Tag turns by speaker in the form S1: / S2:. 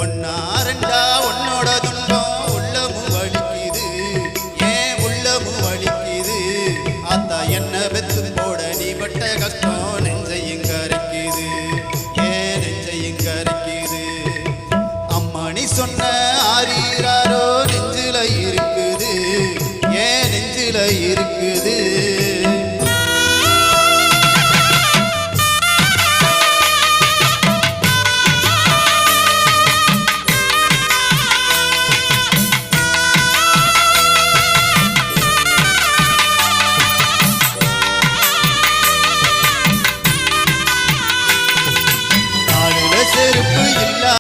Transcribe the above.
S1: ஒன்னா ரெண்டா உன்னோட துன்பம் உள்ளமும் வலிக்குது, ஏன் உள்ளமும் வலிக்குது. அத்தா என்ன பெத்து போட நீ பட்ட கஷ்டம் நெஞ்சையும் கரைக்குது, ஏன் நெஞ்சையும் கரைக்குது. அம்மா நீ சொன்ன